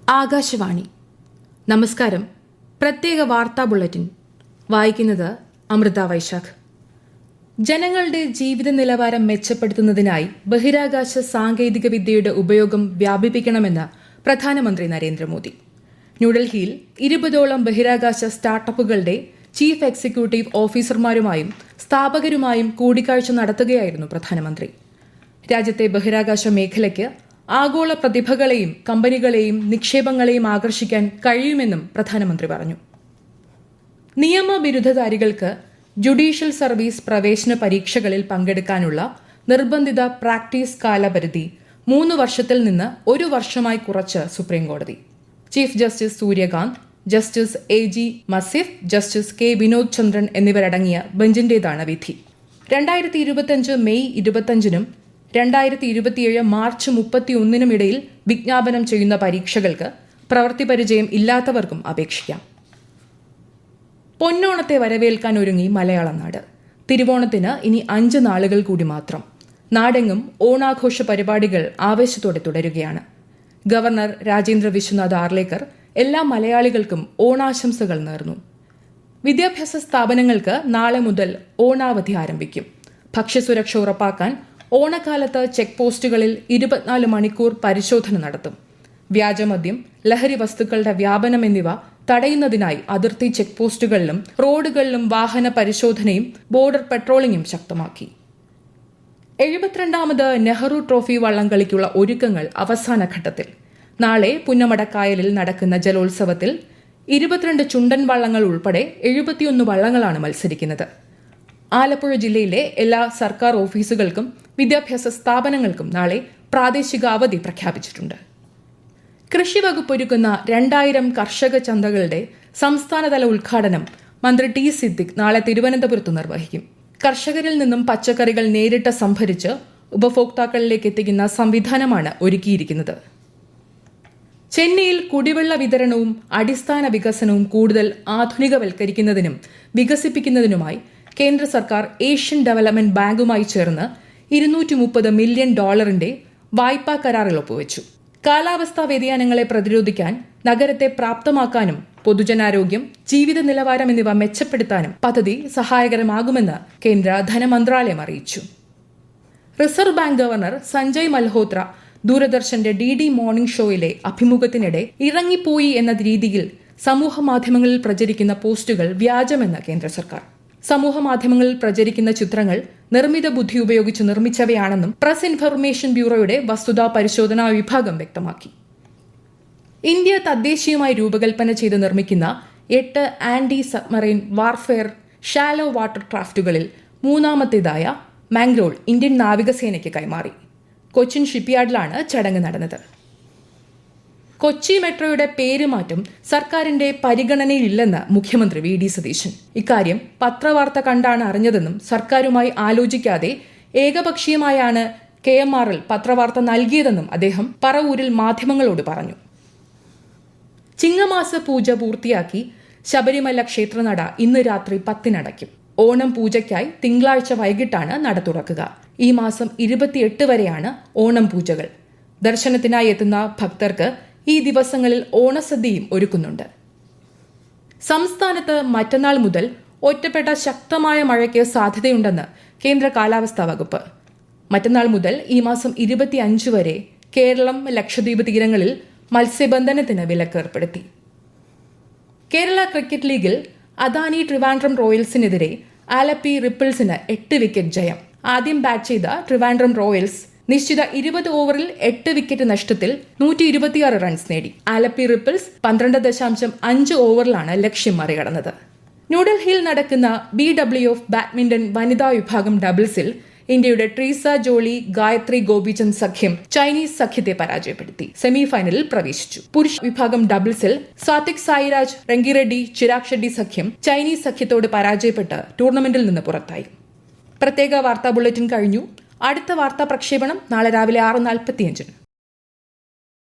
ആകാശവാണി. നമസ്കാരം. പ്രത്യേക വാർത്താ ബുള്ളറ്റിൻ വായിക്കുന്നത് അമൃത വൈശാഖ്. ജനങ്ങളുടെ ജീവിത നിലവാരം മെച്ചപ്പെടുത്തുന്നതിനായി ബഹിരാകാശ സാങ്കേതിക വിദ്യയുടെ ഉപയോഗം വ്യാപിപ്പിക്കണമെന്ന് പ്രധാനമന്ത്രി നരേന്ദ്രമോദി. ന്യൂഡൽഹിയിൽ 20ഓളം ബഹിരാകാശ സ്റ്റാർട്ടപ്പുകളുടെ ചീഫ് എക്സിക്യൂട്ടീവ് ഓഫീസർമാരുമായും സ്ഥാപകരുമായും കൂടിക്കാഴ്ച നടത്തുകയായിരുന്നു പ്രധാനമന്ത്രി. രാജ്യത്തെ ബഹിരാകാശ മേഖലയ്ക്ക് ആഗോള പ്രതിഭകളെയും കമ്പനികളെയും നിക്ഷേപങ്ങളെയും ആകർഷിക്കാൻ കഴിയുമെന്നും പ്രധാനമന്ത്രി പറഞ്ഞു. നിയമ ബിരുദധാരികൾക്ക് ജുഡീഷ്യൽ സർവീസ് പ്രവേശന പരീക്ഷകളിൽ പങ്കെടുക്കാനുള്ള നിർബന്ധിത പ്രാക്ടീസ് കാലപരിധി 3 വർഷത്തിൽ നിന്ന് 1 വർഷമായി കുറച്ച് സുപ്രീംകോടതി. Chief justice Suryakant, justice AG Masih, justice K Vinod Chandran എന്നിവരടങ്ങിയ ബെഞ്ചിന്റേതാണ് വിധി. 2025 മെയ് 25നും 2027 മാർച്ച് 31നും ഇടയിൽ വിജ്ഞാപനം ചെയ്യുന്ന പരീക്ഷകൾക്ക് പ്രവൃത്തി പരിചയം ഇല്ലാത്തവർക്കും അപേക്ഷിക്കാം. പൊന്നോണത്തെ വരവേൽക്കാൻ ഒരുങ്ങി മലയാളം നാട്. തിരുവോണത്തിന് ഇനി 5 നാളുകൾ കൂടി മാത്രം. നാടെങ്ങും ഓണാഘോഷ പരിപാടികൾ ആവേശത്തോടെ തുടരുകയാണ്. ഗവർണർ രാജേന്ദ്ര വിശ്വനാഥ് ആർലേക്കർ എല്ലാ മലയാളികൾക്കും ഓണാശംസകൾ നേർന്നു. വിദ്യാഭ്യാസ സ്ഥാപനങ്ങൾക്ക് നാളെ മുതൽ ഓണാവധി ആരംഭിക്കും. ഭക്ഷ്യസുരക്ഷ ഉറപ്പാക്കാൻ ഓണക്കാലത്ത് ചെക്ക് പോസ്റ്റുകളിൽ 24 മണിക്കൂർ പരിശോധന നടത്തും. വ്യാജമദ്യം, ലഹരി വസ്തുക്കളുടെ വ്യാപനം എന്നിവ തടയുന്നതിനായി അതിർത്തി ചെക്ക് പോസ്റ്റുകളിലും റോഡുകളിലും വാഹന പരിശോധനയും ബോർഡർ പെട്രോളിംഗും ശക്തമാക്കി. 72ാമത് നെഹ്റു ട്രോഫി വള്ളംകളിക്കുള്ള ഒരുക്കങ്ങൾ അവസാന ഘട്ടത്തിൽ. നാളെ പുന്നമടക്കായലിൽ നടക്കുന്ന ജലോത്സവത്തിൽ 22 ചുണ്ടൻ വള്ളങ്ങൾ ഉൾപ്പെടെ 71 വള്ളങ്ങളാണ് മത്സരിക്കുന്നത്. ആലപ്പുഴ ജില്ലയിലെ എല്ലാ സർക്കാർ ഓഫീസുകൾക്കും വിദ്യാഭ്യാസ സ്ഥാപനങ്ങൾക്കും നാളെ പ്രാദേശിക അവധി പ്രഖ്യാപിച്ചിട്ടുണ്ട്. കൃഷി വകുപ്പ് ഒരുക്കുന്ന 2000 കർഷക ചന്തകളുടെ സംസ്ഥാനതല ഉദ്ഘാടനം മന്ത്രി T. സിദ്ദിഖ് നാളെ തിരുവനന്തപുരത്ത് നിർവഹിക്കും. കർഷകരിൽ നിന്നും പച്ചക്കറികൾ നേരിട്ട് സംഭരിച്ച് ഉപഭോക്താക്കളിലേക്ക് എത്തിക്കുന്ന സംവിധാനമാണ് ഒരുക്കിയിരിക്കുന്നത്. ചെന്നൈയിൽ കുടിവെള്ള വിതരണവും അടിസ്ഥാന വികസനവും കൂടുതൽ ആധുനികവൽക്കരിക്കുന്നതിനും വികസിപ്പിക്കുന്നതിനുമായി കേന്ദ്ര സർക്കാർ ഏഷ്യൻ ഡെവലപ്മെന്റ് ബാങ്കുമായി ചേർന്ന് $230 മില്യൺ വായ്പാ കരാറിൽ ഒപ്പുവെച്ചു. കാലാവസ്ഥാ വ്യതിയാനങ്ങളെ പ്രതിരോധിക്കാൻ, നഗരത്തെ പ്രാപ്തമാക്കാനും പൊതുജനാരോഗ്യം, ജീവിത നിലവാരം എന്നിവ മെച്ചപ്പെടുത്താനും പദ്ധതി സഹായകരമാകുമെന്ന് കേന്ദ്ര ധനമന്ത്രാലയം അറിയിച്ചു. Reserve bank governor Sanjay Malhotra ദൂരദർശന്റെ DD മോർണിംഗ് ഷോയിലെ അഭിമുഖത്തിനിടെ ഇറങ്ങിപ്പോയി എന്ന രീതിയിൽ സമൂഹമാധ്യമങ്ങളിൽ പ്രചരിക്കുന്ന പോസ്റ്റുകൾ വ്യാജമെന്ന് കേന്ദ്ര സർക്കാർ. സമൂഹമാധ്യമങ്ങളിൽ പ്രചരിക്കുന്ന ചിത്രങ്ങൾ നിർമ്മിത ബുദ്ധി ഉപയോഗിച്ച് നിർമ്മിച്ചവയാണെന്നും പ്രസ് ഇൻഫർമേഷൻ ബ്യൂറോയുടെ വസ്തുതാ പരിശോധനാ വിഭാഗം വ്യക്തമാക്കി. ഇന്ത്യ തദ്ദേശീയമായി രൂപകൽപ്പന ചെയ്ത് നിർമ്മിക്കുന്ന 8 anti submarine warfare shallow water ക്രാഫ്റ്റുകളിൽ 3ാമത്തേതായ മാംഗ്രോൾ ഇന്ത്യൻ നാവികസേനയ്ക്ക് കൈമാറി. കൊച്ചിൻ ഷിപ്പ്യാർഡിലാണ് ചടങ്ങ് നടന്നത്. കൊച്ചി മെട്രോയുടെ പേരുമാറ്റം സർക്കാരിന്റെ പരിഗണനയിലില്ലെന്ന് മുഖ്യമന്ത്രി VD സതീശൻ. ഇക്കാര്യം പത്രവാർത്ത കണ്ടാണ് അറിഞ്ഞതെന്നും സർക്കാരുമായി ആലോചിക്കാതെ ഏകപക്ഷീയമായാണ് KMRL പത്രവാർത്ത നൽകിയതെന്നും അദ്ദേഹം പറവൂരിൽ മാധ്യമങ്ങളോട് പറഞ്ഞു. ചിങ്ങമാസ പൂജ പൂർത്തിയാക്കി ശബരിമല ക്ഷേത്രനട ഇന്ന് രാത്രി 10 അടയ്ക്കും. ഓണം പൂജയ്ക്കായി തിങ്കളാഴ്ച വൈകിട്ടാണ് നട തുറക്കുക. ഈ മാസം 28 വരെയാണ് ഓണം പൂജകൾ. ദർശനത്തിനായി എത്തുന്ന ഭക്തർക്ക് ഈ ദിവസങ്ങളിൽ ഓണസദ്യയും ഒരുക്കുന്നുണ്ട്. സംസ്ഥാനത്ത് മറ്റന്നാൾ മുതൽ ഒറ്റപ്പെട്ട ശക്തമായ മഴയ്ക്ക് സാധ്യതയുണ്ടെന്ന് കേന്ദ്ര കാലാവസ്ഥാ വകുപ്പ്. മറ്റന്നാൾ മുതൽ ഈ മാസം 25 വരെ കേരളം, ലക്ഷദ്വീപ് തീരങ്ങളിൽ മത്സ്യബന്ധനത്തിന് വിലക്കേർപ്പെടുത്തി. കേരള ക്രിക്കറ്റ് ലീഗിൽ അദാനി ട്രിവാൻഡ്രം റോയൽസിനെതിരെ ആലപ്പി റിപ്പിൾസിന് 8 വിക്കറ്റ് ജയം. ആദ്യം ബാറ്റ് ചെയ്ത ട്രിവാൻഡ്രം റോയൽസ് നിശ്ചിത 20 ഓവറിൽ 8 വിക്കറ്റ് നഷ്ടത്തിൽ 126 റൺസ് നേടി. ആലപ്പി റിപ്പിൾസ് 12.5 ഓവറിലാണ് ലക്ഷ്യം മറികടന്നത്. ന്യൂഡൽഹിയിൽ നടക്കുന്ന BWF ബാഡ്മിന്റൺ വനിതാ വിഭാഗം ഡബിൾസിൽ ഇന്ത്യയുടെ ട്രീസ ജോളി, ഗായത്രി ഗോപിചന്ദ് സഖ്യം ചൈനീസ് സഖ്യത്തെ പരാജയപ്പെടുത്തി സെമിഫൈനലിൽ പ്രവേശിച്ചു. പുരുഷ വിഭാഗം ഡബിൾസിൽ സാത്വിക് സായിരാജ്, റെങ്കിറെഡ്ഡി, ചിരാഗ് ഷെഡ്ഡി സഖ്യം ചൈനീസ് സഖ്യത്തോട് പരാജയപ്പെട്ട് ടൂർണമെന്റിൽ നിന്ന് പുറത്തായി. പ്രത്യേക വാർത്താ ബുള്ളറ്റിൻ കഴിഞ്ഞു. അടുത്ത വാർത്താ പ്രക്ഷേപണം നാളെ രാവിലെ 6:45.